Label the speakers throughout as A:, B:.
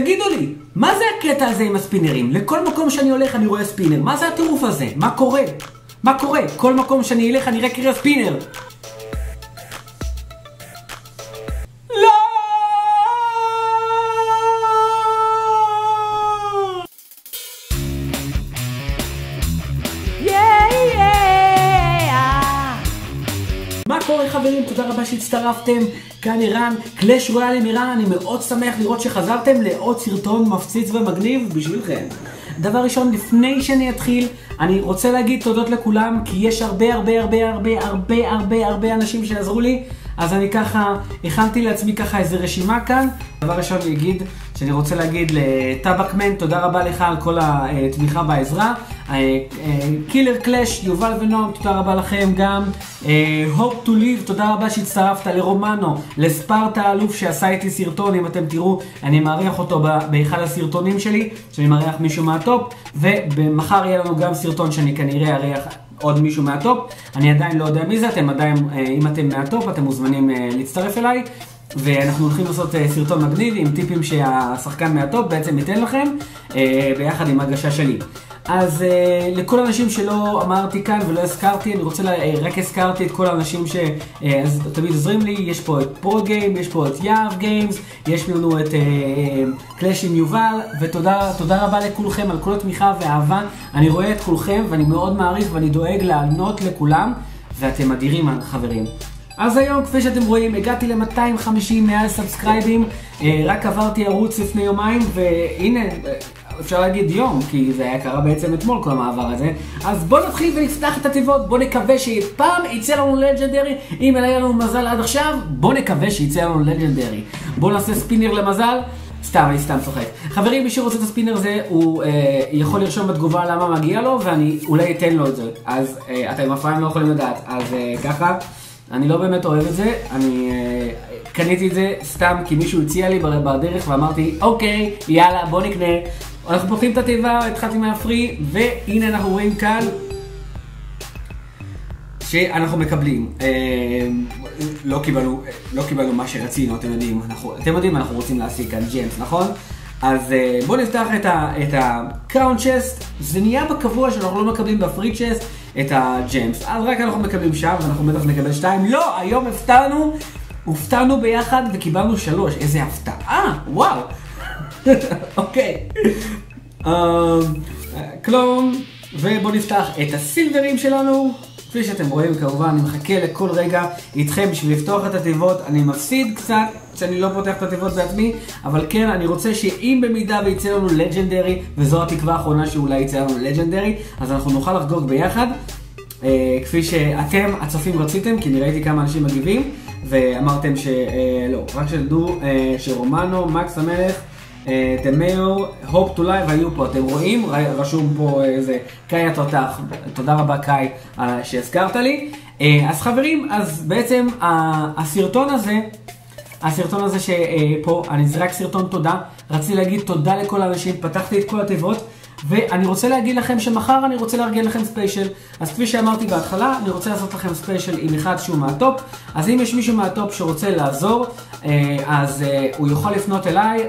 A: תגידו לי, מה זה הקטע הזה עם הספינרים? לכל מקום שאני הולך אני רואה ספינר. מה זה הטירוף הזה? מה קורה? מה קורה? כל מקום שאני אלך אני רק אראה ספינר. לא! מה קורה חברים? תודה רבה שהצטרפתם. כאן ערן, קלאש רויאל עם ערן. אני מאוד שמח לראות שחזרתם לעוד סרטון מפציץ ומגניב בשבילכם. דבר ראשון, לפני שאני אתחיל, אני רוצה להגיד תודות לכולם, כי יש הרבה אנשים שעזרו לי. אז אני ככה, הכנתי לעצמי ככה איזה רשימה כאן. דבר ראשון אני אגיד שאני רוצה להגיד לטבקמן, תודה רבה לך על כל התמיכה בעזרה. קילר קלאש, יובל ונועם, תודה רבה לכם גם. Hope to live, תודה רבה שהצטרפת. לרומנו, לספרטה האלוף שעשה איתי סרטון, אם אתם תראו, אני מעריך אותו באחד הסרטונים שלי, שאני מעריך מישהו מהטופ, ובמחר יהיה לנו גם סרטון שאני כנראה אריח עוד מישהו מהטופ. אני עדיין לא יודע מי זה, אתם עדיין, אם אתם מהטופ, אתם מוזמנים להצטרף אליי. ואנחנו הולכים לעשות סרטון מגניב עם טיפים שהשחקן מהטופ בעצם ייתן לכם, ביחד עם הגשה שלי. אז לכל האנשים שלא אמרתי כאן ולא הזכרתי, אני רוצה רק הזכרתי את כל האנשים שתמיד עוזרים לי. יש פה את פרו גיים, יש פה את יאב גיימס, יש לנו את קלאש עם יובל, ותודה רבה לכולכם על כל התמיכה והאהבה. אני רואה את כולכם ואני מאוד מעריך ואני דואג לענות לכולם, ואתם אדירים חברים. אז היום, כפי שאתם רואים, הגעתי ל-250 מעל סאבסקרייבים. רק עברתי ערוץ לפני יומיים, והנה, אפשר להגיד יום, כי זה היה קרה בעצם אתמול כל המעבר הזה. אז בואו נתחיל ונפתח את התיבות, בואו נקווה שפעם יצא לנו לג'נדרי. אם היה לנו מזל עד עכשיו, בואו נקווה שיצא לנו לג'נדרי. בואו נעשה ספינר למזל. אני סתם צוחק. חברים, מי שרוצה את הספינר הזה, הוא יכול לרשום בתגובה למה מגיע לו, ואני אולי אתן לו את זה. אז אתם אף פעם לא יכולים לדעת. אז ככה. אני לא באמת אוהב את זה, אני קניתי את זה סתם כי מישהו הציע לי בדרך ואמרתי אוקיי, יאללה בוא נקנה. אנחנו פותחים את התיבה, התחלתי מהפרי, והנה אנחנו רואים כאן שאנחנו מקבלים. לא קיבלנו מה שרצינו, אתם יודעים, אנחנו רוצים להשיג כאן ג'יימס, נכון? אז בואו נפתח את הקראון צ'סט. זה נהיה בקבוע שאנחנו לא מקבלים בפרי צ'סט את הג'יימס, אז רק אנחנו מקבלים שם ואנחנו בטח נקבל 2. לא, היום הופתענו ביחד וקיבלנו 3. איזה הפתעה, וואו. אוקיי, קלון, ובואו נפתח את הסילברים שלנו. כפי שאתם רואים, כמובן אני מחכה לכל רגע איתכם בשביל לפתוח את התיבות. אני מפסיד קצת שאני לא פותח את התיבות בעצמי, אבל כן, אני רוצה שאם במידה ויצא לנו לג'נדרי, וזו התקווה האחרונה שאולי יצא לנו לג'נדרי, אז אנחנו נוכל לחגוג ביחד, כפי שאתם הצופים רציתם, כי אני ראיתי כמה אנשים מגיבים, ואמרתם שלא, רק שתדעו שרומנו, מקס המלך, תמאו, הופ טו לייב היו פה, אתם רואים? רשום פה איזה קאי התותח, תודה רבה קאי שהזכרת לי. אז חברים, אז בעצם הסרטון הזה שפה, אני זרק סרטון תודה, רציתי להגיד תודה לכל האנשים, פתחתי את כל התיבות, ואני רוצה להגיד לכם שמחר אני רוצה לארגן לכם ספיישל. אז כפי שאמרתי בהתחלה, אני רוצה לעשות לכם ספיישל עם אחד שהוא מהטופ. אז אם יש מישהו מהטופ שרוצה לעזור, אז הוא יכול לפנות אליי,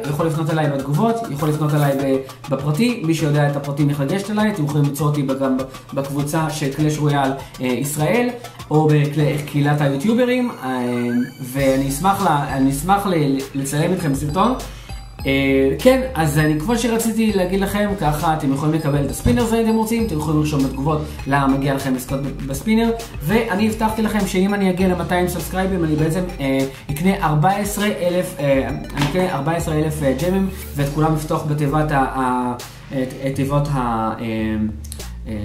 A: בתגובות, יכול לפנות אליי בפרטי. מי שיודע את הפרטים איך לגשת אליי, אתם יכולים למצוא אותי גם בקבוצה של קלאש רויאל ישראל, או בקהילת היוטיוברים, ואני אשמח לצלם איתכם סרטון. כן, אז כמו שרציתי להגיד לכם, ככה אתם יכולים לקבל את הספינר הזה אם אתם רוצים, אתם יכולים לרשום בתגובות למה מגיע לכם לזכות בספינר, ואני הבטחתי לכם שאם אני אגיע ל-200 סאבסקרייבים אני בעצם אקנה 14,000 ג'מים, ואת כולם לפתוח בתיבות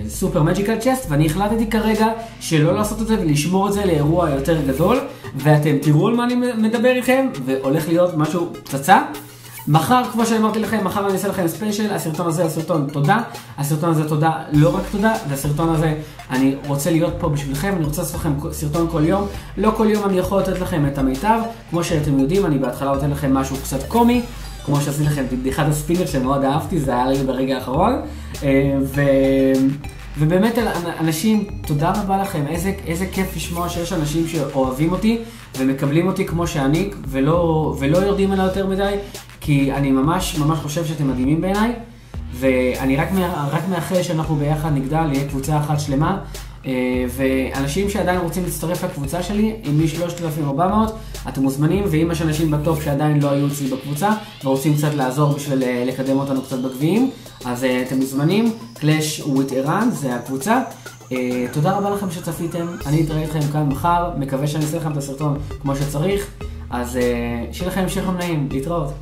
A: סופר מג'יקל צ'סט, ואני החלטתי כרגע שלא לעשות את זה ולשמור את זה לאירוע יותר גדול, ואתם תראו על מה אני מדבר איתכם, והולך להיות משהו פצצה. מחר, כמו שאמרתי לכם, מחר אני אעשה לכם ספיישל. הסרטון הזה, הסרטון תודה. הסרטון הזה תודה, לא רק תודה. והסרטון הזה, אני רוצה להיות פה בשבילכם. אני רוצה לעשות לכם סרטון כל יום. לא כל יום אני יכול לתת לכם את המיטב. כמו שאתם יודעים, אני בהתחלה נותן לכם משהו קצת קומי. כמו שעשיתי לכם בדיחת הספינר שמאוד אהבתי, זה היה לי ברגע האחרון. ובאמת אנשים, תודה רבה לכם. איזה כיף לשמוע שיש אנשים שאוהבים אותי ומקבלים אותי כמו שאני, ולא יורדים עליי יותר מדי. כי אני ממש ממש חושב שאתם מדהימים בעיניי, ואני רק מאחל שאנחנו ביחד נגדל, נהיה קבוצה אחת שלמה, ואנשים שעדיין רוצים להצטרף לקבוצה שלי, עם מ-3,400, אתם מוזמנים, ואם יש אנשים בטופ שעדיין לא היו אצלי בקבוצה, ורוצים קצת לעזור בשביל לקדם אותנו קצת בגביעים, אז אתם מוזמנים, Clash with Iran, זה הקבוצה. תודה רבה לכם שצפיתם, אני אתראה אתכם כאן מחר, מקווה שאני אעשה לכם את הסרטון כמו שצריך, אז שיהיה לכם המשך יום נעים, להתראות.